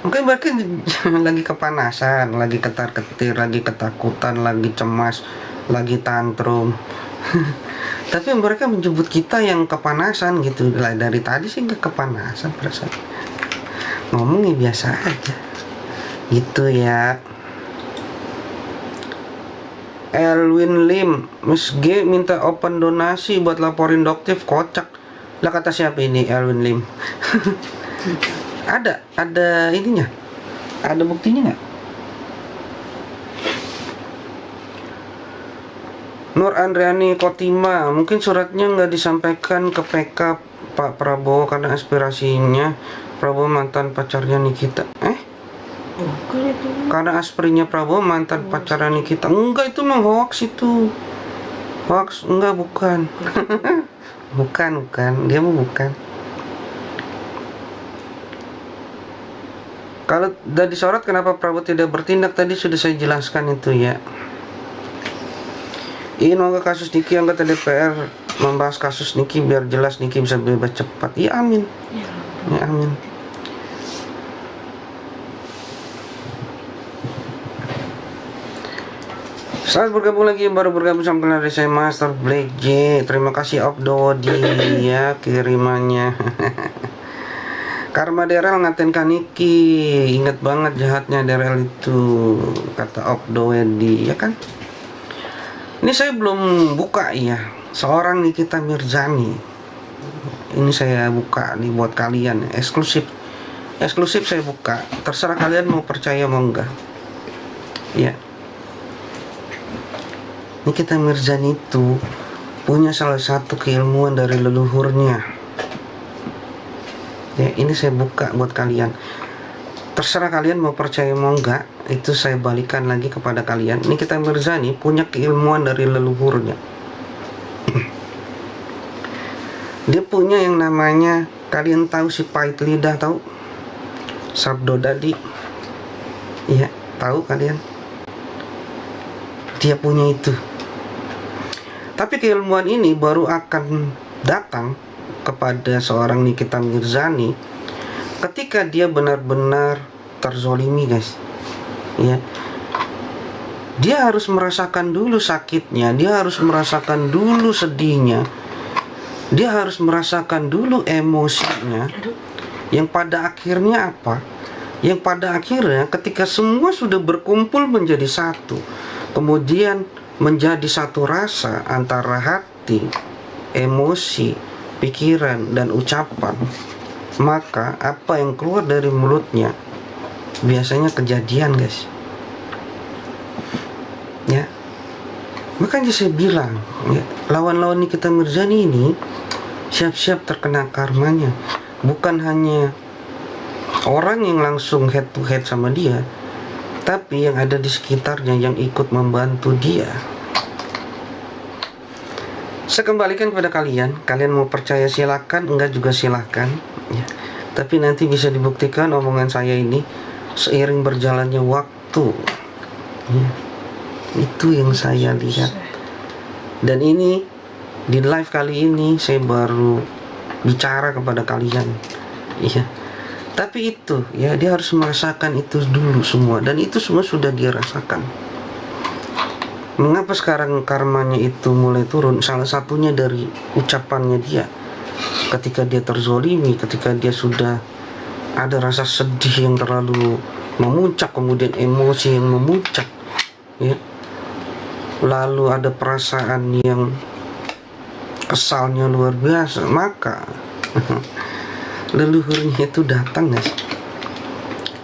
Mungkin mereka lagi kepanasan, lagi ketar-ketir, lagi ketakutan, lagi cemas, lagi tantrum. Tapi mereka menjemput kita yang kepanasan gitu. Lah dari tadi sih nggak kepanasan perasaan. Ngomongnya biasa aja. Gitu ya. Elwin Lim, Miss G minta open donasi buat laporin Doktif, kocak. Lah kata siapa ini Elwin Lim? ada ininya, ada buktinya nggak? Nur Andriani Kotima, mungkin suratnya nggak disampaikan ke PK Pak Prabowo karena aspirasinya Prabowo mantan pacarnya Nikita. Bukan itu. Karena aspirasinya Prabowo mantan pacarnya Nikita. Enggak, itu mah hoax itu. Hoax, enggak, bukan. bukan. Dia mah bukan. Kalau udah disorot kenapa Prabowo tidak bertindak, tadi sudah saya jelaskan itu ya. Ingin mengangkat kasus Niki, anggota DPR membahas kasus Niki biar jelas Niki bisa bebas cepat. Ya amin. Ya amin. Selamat bergabung lagi, baru bergabung sama kenal dari saya Master Black J. Terima kasih Obdodi ya kirimannya. Karma Derel ngatain Kaniki, ingat banget jahatnya Derel itu, kata Obdodi ya kan. Ini saya belum buka ya, seorang Nikita Mirzani. Ini saya buka nih buat kalian, eksklusif saya buka. Terserah kalian mau percaya mau enggak. Ya. Nikita Mirzani itu punya salah satu keilmuan dari leluhurnya. Ya, ini saya buka buat kalian. Terserah kalian mau percaya mau enggak, itu saya balikan lagi kepada kalian. Nikita Mirzani punya keilmuan dari leluhurnya. Dia punya yang namanya, kalian tahu si pahit lidah, tahu? Sabdo Dadi. Iya, tahu kalian? Dia punya itu. Tapi keilmuan ini baru akan datang kepada seorang Nikita Mirzani ketika dia benar-benar terzolimi, guys. Ya, dia harus merasakan dulu sakitnya, dia harus merasakan dulu sedihnya, dia harus merasakan dulu emosinya. Yang pada akhirnya apa? Yang pada akhirnya ketika semua sudah berkumpul menjadi satu, kemudian menjadi satu rasa antara hati, emosi, pikiran, dan ucapan, maka apa yang keluar dari mulutnya biasanya kejadian, guys. Ya, makanya saya bilang ya, lawan-lawan Nikita Mirzani ini siap-siap terkena karmanya. Bukan hanya orang yang langsung head to head sama dia, tapi yang ada di sekitarnya yang ikut membantu dia. Saya kembalikan kepada kalian. Kalian mau percaya silakan, enggak juga silakan ya. Tapi nanti bisa dibuktikan omongan saya ini seiring berjalannya waktu ya. Itu yang saya lihat. Dan ini di live kali ini saya baru bicara kepada kalian ya. Tapi itu ya, dia harus merasakan itu dulu semua, dan itu semua sudah dia rasakan. Mengapa sekarang karmanya itu mulai turun? Salah satunya dari ucapannya dia ketika dia terzolimi, ketika dia sudah ada rasa sedih yang terlalu memuncak, kemudian emosi yang memuncak ya. Lalu ada perasaan yang kesalnya luar biasa, maka leluhurnya itu datang, guys.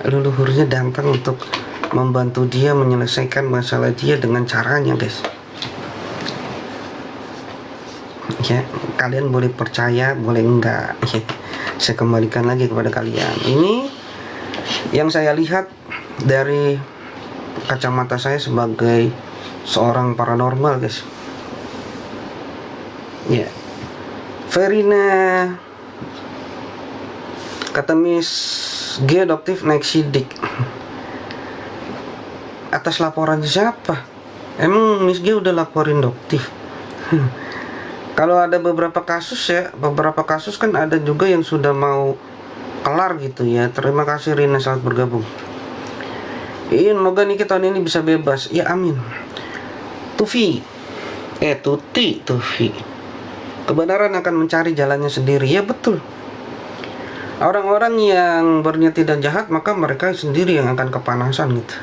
Leluhurnya datang untuk membantu dia menyelesaikan masalah dia dengan caranya, guys. Ya, kalian boleh percaya, boleh enggak. Saya kembalikan lagi kepada kalian. Ini yang saya lihat dari kacamata saya sebagai seorang paranormal, guys. Ya, Verina kata Miss G, adoptif naik sidik. Atas laporan siapa? Emang Miss G udah laporin adoptif? Kalau ada beberapa kasus ya, beberapa kasus kan ada juga yang sudah mau kelar gitu ya. Terima kasih Rina selamat bergabung. Semoga Niki tahun ini bisa bebas. Ya amin. Tufi Tufi. Kebenaran akan mencari jalannya sendiri. Ya betul. Orang-orang yang berniat tidak jahat maka mereka sendiri yang akan kepanasan gitu.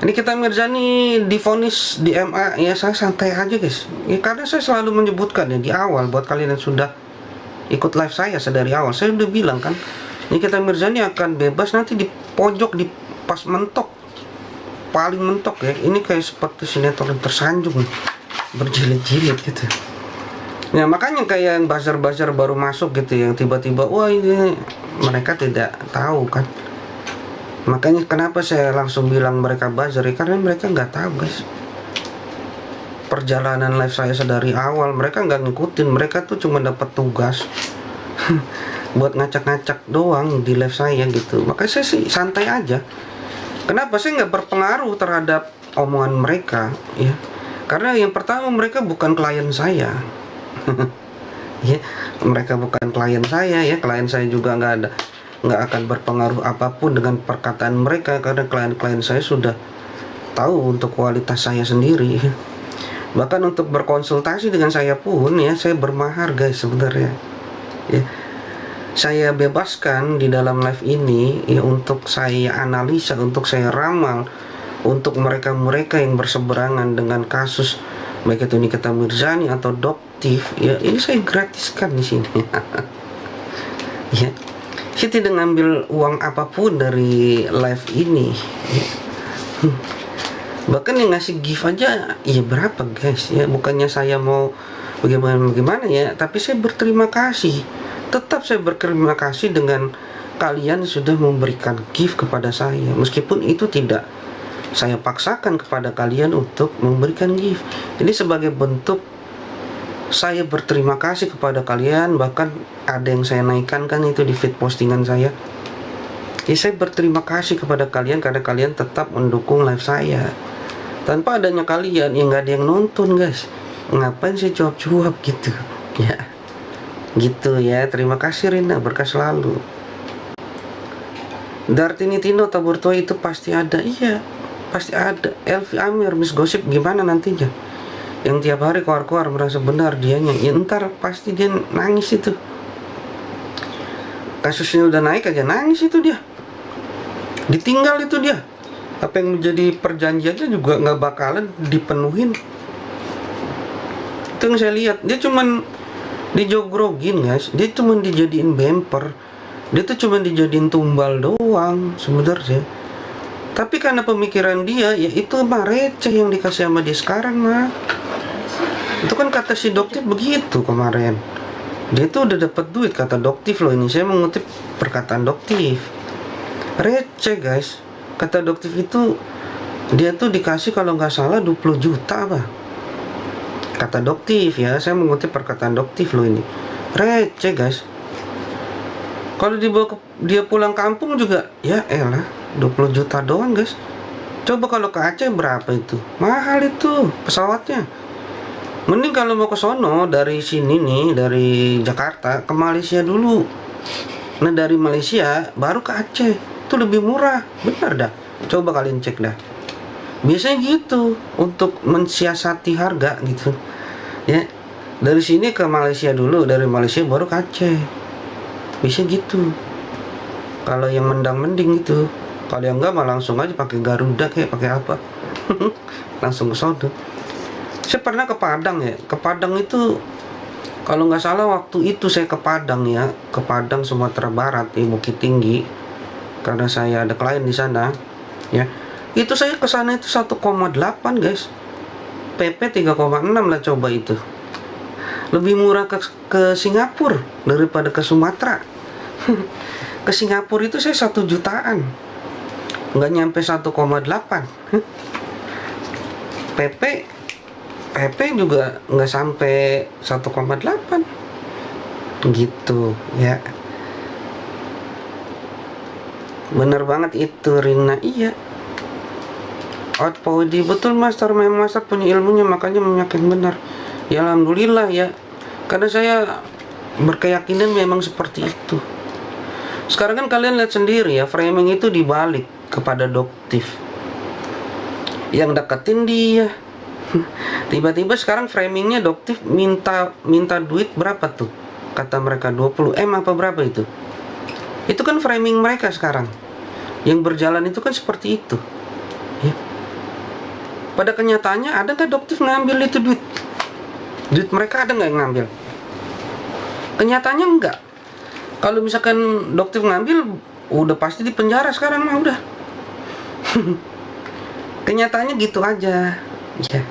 Nikita Mirzani divonis di MA, ya saya santai aja guys. Ya, karena saya selalu menyebutkan ya di awal buat kalian yang sudah ikut live saya sedari awal, saya udah bilang kan Nikita Mirzani akan bebas nanti di pojok, di pas mentok, paling mentok ya. Ini kayak seperti sinetron tersanjung berjilid-jilid gitu. Ya makanya kayak yang buzzer-buzzer baru masuk gitu yang tiba-tiba wah ini mereka tidak tahu kan. Makanya kenapa saya langsung bilang mereka buzzer ya, karena mereka nggak tahu guys. Perjalanan live saya sedari awal mereka nggak ngikutin, mereka tuh cuma dapat tugas buat ngacak-ngacak doang di live saya gitu. Makanya saya sih santai aja. Kenapa saya nggak berpengaruh terhadap omongan mereka ya? Karena yang pertama mereka bukan klien saya. Ya, mereka bukan klien saya ya, klien saya juga nggak akan berpengaruh apapun dengan perkataan mereka karena klien-klien saya sudah tahu untuk kualitas saya sendiri. Bahkan untuk berkonsultasi dengan saya pun ya saya bermahar guys sebenarnya. Ya, saya bebaskan di dalam live ini ya untuk saya analisa, untuk saya ramal, untuk mereka-mereka yang berseberangan dengan kasus baik itu Nikita Mirzani atau Doktif ya, ini saya gratiskan di sini. Ya, saya tidak ngambil uang apapun dari live ini ya. Bahkan yang ngasih gift aja ya berapa guys ya, bukannya saya mau bagaimana ya, tapi saya berterima kasih, tetap saya berterima kasih dengan kalian sudah memberikan gift kepada saya, meskipun itu tidak saya paksakan kepada kalian untuk memberikan gift. Ini sebagai bentuk saya berterima kasih kepada kalian. Bahkan ada yang saya naikkan kan itu di feed postingan saya. Ya, saya berterima kasih kepada kalian karena kalian tetap mendukung live saya. Tanpa adanya kalian ya nggak ada yang nonton guys. Ngapain saya cuap-cuap gitu ya. Gitu ya. Terima kasih Rina, berkah selalu. Dartini Tino tabur tua itu pasti ada. Iya, pasti ada. Elvi Amir, Miss Gosip gimana nantinya? Yang tiap hari keluar-keluar merasa benar dianya. Ya ntar pasti dia nangis itu. Kasusnya udah naik aja nangis itu dia. Ditinggal itu dia. Apa yang menjadi perjanjiannya juga nggak bakalan dipenuhin. Itu yang saya lihat. Dia cuman dijogrogin guys. Dia cuman dijadiin bumper. Dia tuh cuman dijadiin tumbal doang sebenarnya. Tapi karena pemikiran dia, ya itu mah receh yang dikasih sama dia sekarang mah. Itu kan kata si Doktif begitu kemarin. Dia tuh udah dapat duit kata Doktif loh, ini saya mengutip perkataan Doktif. Receh guys. Kata Doktif itu dia tuh dikasih kalau nggak salah 20 juta apa. Kata Doktif ya, saya mengutip perkataan Doktif loh ini. Receh guys. Kalau dia pulang kampung juga ya elah 20 juta doang guys. Coba kalau ke Aceh berapa itu? Mahal itu pesawatnya. Mending kalau mau ke sono dari sini nih, dari Jakarta ke Malaysia dulu. Nah dari Malaysia baru ke Aceh. Itu lebih murah. Benar dah. Coba kalian cek dah. Biasanya gitu untuk mensiasati harga gitu. Ya. Dari sini ke Malaysia dulu, dari Malaysia baru ke Aceh. Bisa gitu. Kalau yang mendang-mending itu. Kalau yang enggak mah langsung aja pakai Garuda kayak pakai apa. Langsung ke sono. Saya pernah ke Padang ya. Ke Padang itu kalau nggak salah waktu itu saya ke Padang ya, ke Padang Sumatera Barat di Bukit Tinggi. Karena saya ada klien di sana ya. Itu saya ke sana itu 1,8 guys. PP 3,6 lah coba itu. Lebih murah ke Singapura daripada ke Sumatera. Ke Singapura itu saya 1 jutaan. Nggak nyampe 1,8. PP juga nggak sampai 1,8 gitu ya. Bener banget itu Rina. Iya, Outpowdi betul master. Memang master punya ilmunya makanya meyakin benar. Ya alhamdulillah ya, karena saya berkeyakinan memang seperti itu. Sekarang kan kalian lihat sendiri ya, framing itu dibalik kepada Doktif. Yang deketin dia. Tiba-tiba sekarang framingnya Doktif minta duit berapa tuh? Kata mereka 20M apa berapa itu? Itu kan framing mereka sekarang. Yang berjalan itu kan seperti itu. Ya. Pada kenyataannya ada nggak Doktif ngambil itu duit? Duit mereka ada nggak yang ngambil? Kenyataannya enggak. Kalau misalkan Doktif ngambil, udah pasti di penjara sekarang mah udah. Kenyataannya gitu aja. Ya.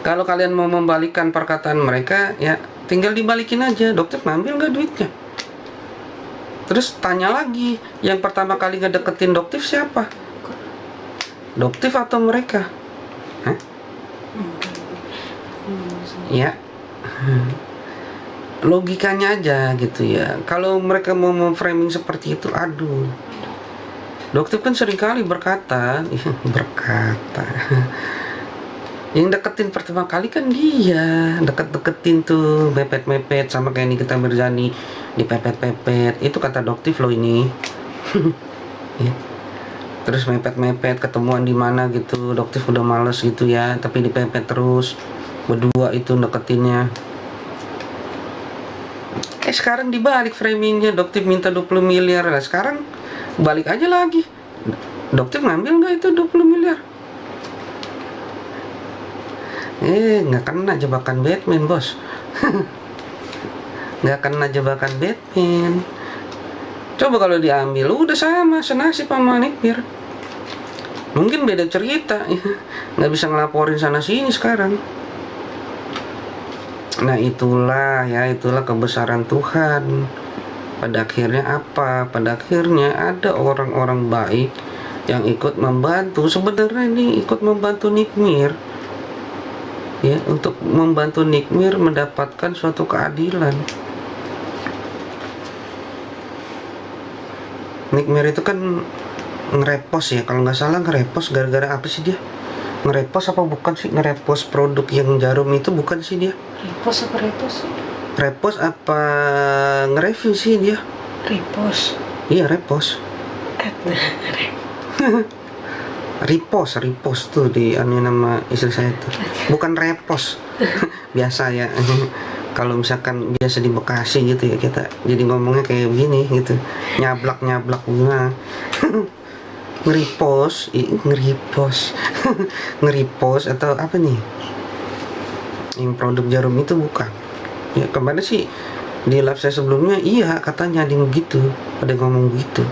Kalau kalian mau membalikkan perkataan mereka, ya tinggal dibalikin aja. Doktif ngambil nggak duitnya? Terus tanya lagi, yang pertama kali ngedeketin Doktif siapa? Doktif atau mereka? Hah? Ya. Logikanya aja gitu ya. Kalau mereka mau memframing seperti itu, aduh. Doktif kan seringkali berkata, yang deketin pertama kali kan dia, deket-deketin tuh, mepet-mepet sama kayak Nikita Mirzani, dipepet-pepet. Itu kata Doktif loh ini. Ya. Terus mepet-mepet, ketemuan di mana gitu, Doktif udah males gitu ya, tapi dipepet terus. Berdua itu deketinnya. Sekarang dibalik framingnya, Doktif minta 20 miliar lah. Sekarang balik aja lagi, Doktif ngambil nggak itu 20 miliar? Nggak kena jebakan Batman, bos. Nggak kena jebakan Batman. Coba kalau diambil, udah sama senasib sama Nikmir. Mungkin beda cerita, nggak bisa ngelaporin sana sini sekarang. Nah itulah kebesaran Tuhan. Pada akhirnya apa? Pada akhirnya ada orang-orang baik yang ikut membantu. Sebenarnya ini ikut membantu Nikmir, ya, untuk membantu Nikmir mendapatkan suatu keadilan. Nikmir itu kan nge-repost ya, kalau nggak salah nge-repost gara-gara apa sih dia? Nge-repost apa bukan sih? Nge-repost produk yang jarum itu bukan sih dia? Repost apa repost? Repost apa nge-review sih dia? Repost. Iya, repost. Repost tuh di anu nama istri saya tuh. Bukan repost. Biasa ya. Kalau misalkan biasa di Bekasi gitu ya, kita jadi ngomongnya kayak begini gitu. Nyablak gimana? Nge-repost nge-repost atau apa nih? Yang produk jarum itu bukan. Ya kemarin sih di live saya sebelumnya iya katanya ada yang begitu, ada yang ngomong begitu.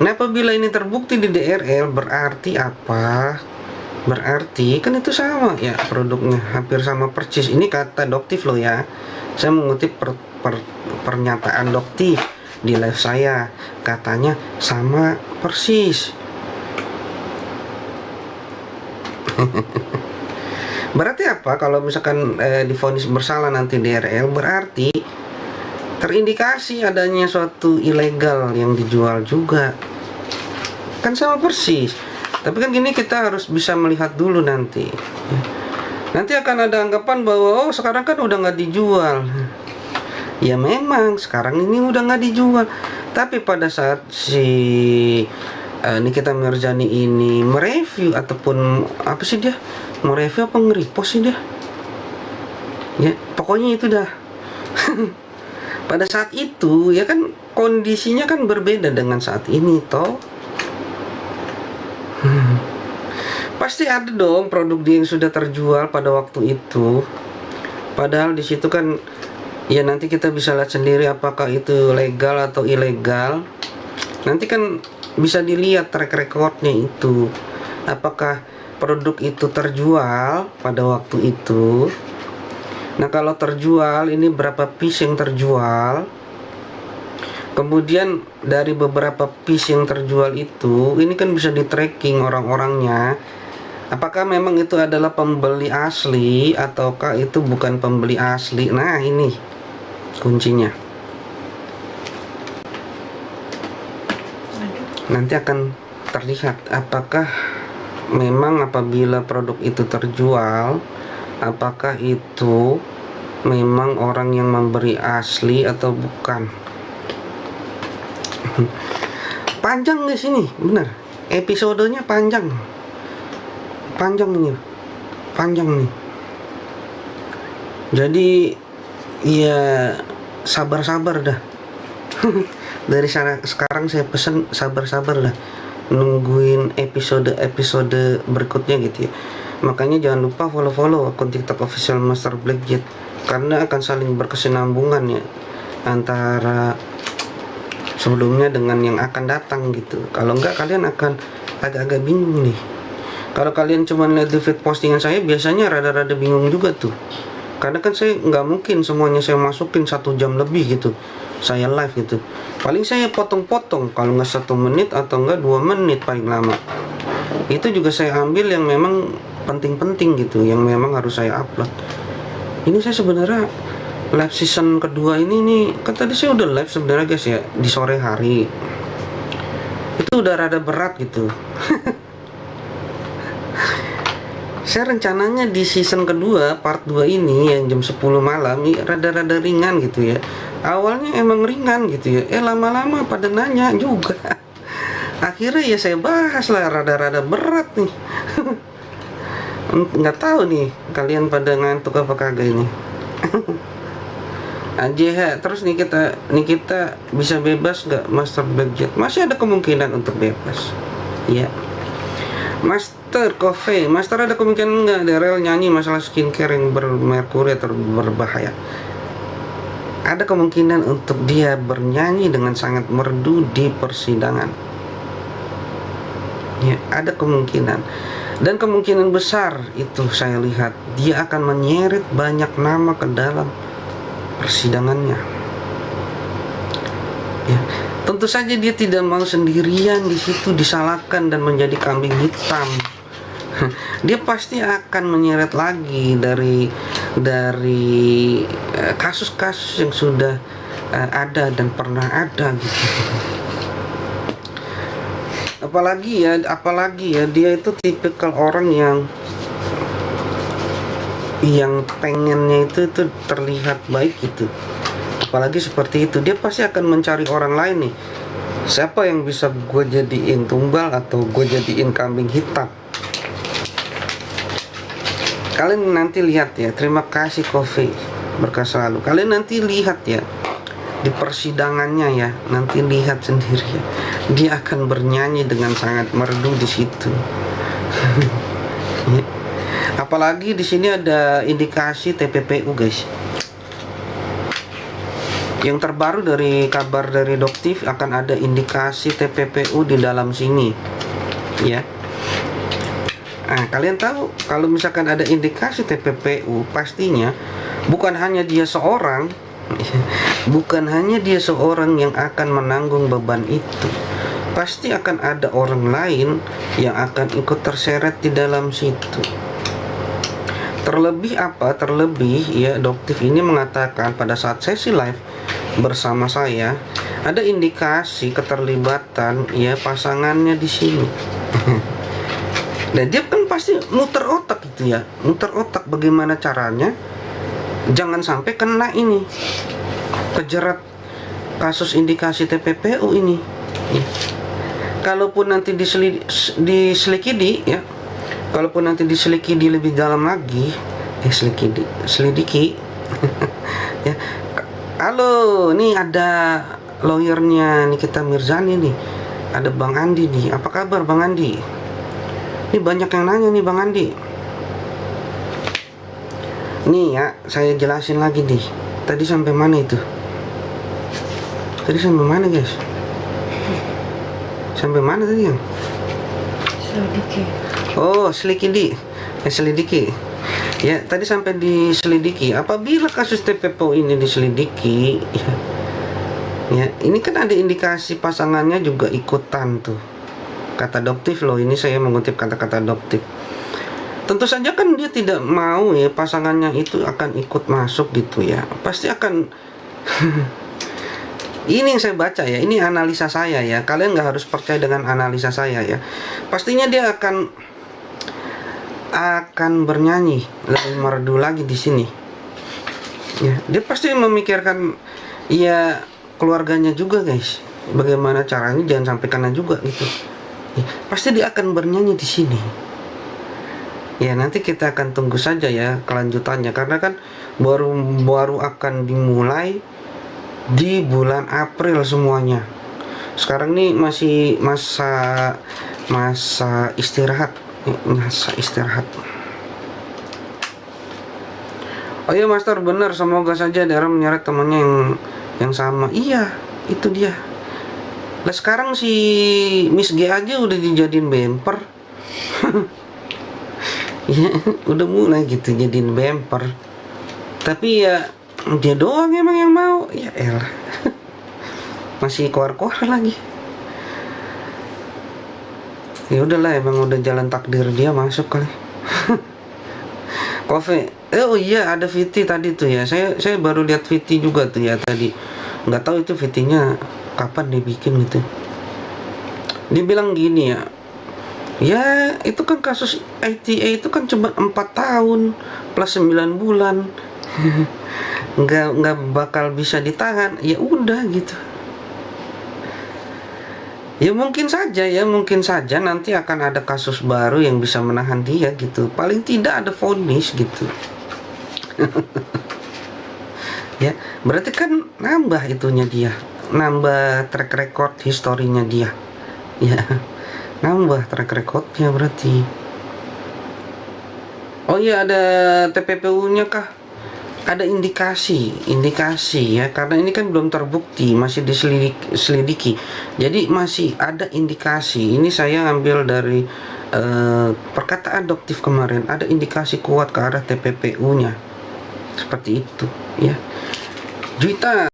Nah apabila ini terbukti di DRL berarti apa? Berarti kan itu sama ya, produknya hampir sama persis. Ini kata Doktif loh ya. Saya mengutip pernyataan Doktif di live saya, katanya sama persis. Berarti apa kalau misalkan divonis bersalah nanti DRL, berarti terindikasi adanya suatu ilegal yang dijual juga. Kan sama persis. Tapi kan gini, kita harus bisa melihat dulu nanti. Nanti akan ada anggapan bahwa oh sekarang kan udah nggak dijual. Ya memang sekarang ini udah nggak dijual. Tapi pada saat si Nikita Mirzani ini mereview ataupun apa sih dia? Mereview apa nge-repost sih dia? Ya pokoknya itu dah. Pada saat itu ya kan kondisinya kan berbeda dengan saat ini toh. Pasti ada dong produk dia yang sudah terjual pada waktu itu. Padahal di situ kan ya nanti kita bisa lihat sendiri apakah itu legal atau ilegal. Nanti kan bisa dilihat track recordnya itu. Apakah produk itu terjual pada waktu itu. Nah kalau terjual, ini berapa piece yang terjual. Kemudian dari beberapa piece yang terjual itu, ini kan bisa di tracking orang-orangnya. Apakah memang itu adalah pembeli asli ataukah itu bukan pembeli asli. Nah ini kuncinya. Nanti akan terlihat apakah memang apabila produk itu terjual, apakah itu memang orang yang memberi asli atau bukan. Panjang guys ini, bener. Episodenya panjang. Panjang ini. Panjang nih. Jadi ya sabar-sabar dah. Dari sana sekarang saya pesen sabar-sabar lah. Nungguin episode berikutnya gitu ya. Makanya jangan lupa follow akun TikTok official Master Blackjet, karena akan saling berkesinambungan ya antara sebelumnya dengan yang akan datang gitu. Kalau enggak kalian akan agak-agak bingung nih. Kalau kalian cuma lihat di feed postingan saya, biasanya rada-rada bingung juga tuh. Karena kan saya nggak mungkin semuanya saya masukin 1 jam lebih gitu. Saya live gitu. Paling saya potong-potong, kalau nggak 1 menit atau enggak 2 menit paling lama. Itu juga saya ambil yang memang penting-penting gitu, yang memang harus saya upload. Ini saya sebenarnya live season kedua ini nih, kan tadi saya udah live sebenarnya guys ya, di sore hari. Itu udah rada berat gitu. Saya rencananya di season kedua part 2 ini yang jam 10 malam ini rada-rada ringan gitu ya. Awalnya emang ringan gitu ya. Lama-lama pada nanya juga. Akhirnya ya saya bahas lah, rada-rada berat nih. Nggak tahu nih kalian pada ngantuk apa kagak ini. Aja terus nih kita bisa bebas nggak Master Blackjet? Masih ada kemungkinan untuk bebas ya. Master Coffee, Master ada kemungkinan nggak Daryl nyanyi masalah skincare yang bermerkuri atau berbahaya? Ada kemungkinan untuk dia bernyanyi dengan sangat merdu di persidangan ya, ada kemungkinan. Dan kemungkinan besar itu saya lihat dia akan menyeret banyak nama ke dalam persidangannya ya. Tentu saja dia tidak mau sendirian di situ disalahkan dan menjadi kambing hitam. Dia pasti akan menyeret lagi dari kasus-kasus yang sudah ada dan pernah ada gitu. Apalagi ya dia itu tipikal orang yang pengennya itu terlihat baik gitu. Apalagi seperti itu, dia pasti akan mencari orang lain nih. Siapa yang bisa gue jadiin tumbal atau gue jadiin kambing hitam? Kalian nanti lihat ya. Terima kasih Coffee, berkah selalu. Kalian nanti lihat ya di persidangannya ya. Nanti lihat sendiri ya. Dia akan bernyanyi dengan sangat merdu di situ. Apalagi di sini ada indikasi TPPU guys. Yang terbaru dari kabar dari Doktif akan ada indikasi TPPU di dalam sini ya. Nah, kalian tahu kalau misalkan ada indikasi TPPU, pastinya bukan hanya dia seorang yang akan menanggung beban itu. Pasti akan ada orang lain yang akan ikut terseret di dalam situ. Terlebih ya, Doktif ini mengatakan pada saat sesi live bersama saya ada indikasi keterlibatan ya pasangannya di sini. Nah, dia kan pasti muter otak gitu ya, muter otak bagaimana caranya jangan sampai kena ini, kejerat kasus indikasi TPPU ini. Kalaupun nanti diselidiki ya, kalaupun nanti diselidiki lebih dalam lagi, selidiki ya. Halo, nih ada lawyernya Nikita Mirzani nih, ada Bang Andi nih. Apa kabar Bang Andi? Ini banyak yang nanya nih Bang Andi. Nih ya, saya jelasin lagi nih. Tadi sampai mana itu? Tadi sampai mana guys? Sampai mana tadi yang? Selidiki. Oh, selidiki. Ya, tadi sampai diselidiki. Apabila kasus TPPU ini diselidiki, ya, ini kan ada indikasi pasangannya juga ikutan tuh. Kata Doktif loh, ini saya mengutip kata-kata Doktif. Tentu saja kan dia tidak mau ya pasangannya itu akan ikut masuk gitu ya. Pasti akan ini yang saya baca ya, ini analisa saya ya. Kalian nggak harus percaya dengan analisa saya ya. Pastinya dia akan bernyanyi lebih merdu lagi di sini. Ya, dia pasti memikirkan ya keluarganya juga guys. bagaimana caranya jangan sampai kena juga gitu. Ya, pasti dia akan bernyanyi di sini. Ya nanti kita akan tunggu saja ya kelanjutannya, karena kan baru akan dimulai di bulan April semuanya. Sekarang nih masih masa istirahat, Oh iya Master, benar, semoga saja Dara menyeret temannya yang sama. Iya, itu dia. Lah sekarang si Miss G aja udah dijadiin bemper. Ya, udah mulai gitu jadiin bemper. Tapi ya dia doang emang yang mau. Ya elah. Masih keluar-keluar lagi. Ya udahlah, emang udah jalan takdir dia masuk kali. Kofe. Oh iya, ada VT tadi tuh ya. Saya baru lihat VT juga tuh ya tadi. Nggak tahu itu VT-nya kapan dibikin gitu. Dia bilang gini ya. Ya, itu kan kasus ITA itu kan cuma 4 tahun plus 9 bulan. nggak bakal bisa ditahan. Ya udah gitu. Ya mungkin saja nanti akan ada kasus baru yang bisa menahan dia gitu. Paling tidak ada vonis gitu. Ya, berarti kan nambah itunya dia, nambah track record historinya dia. Ya, nambah track recordnya berarti. Oh iya, ada TPPU-nya kah? Ada indikasi ya, karena ini kan belum terbukti, masih diselidiki. Jadi masih ada indikasi. Ini saya ambil dari perkataan Doktif kemarin, ada indikasi kuat ke arah TPPU-nya. Seperti itu ya. Juita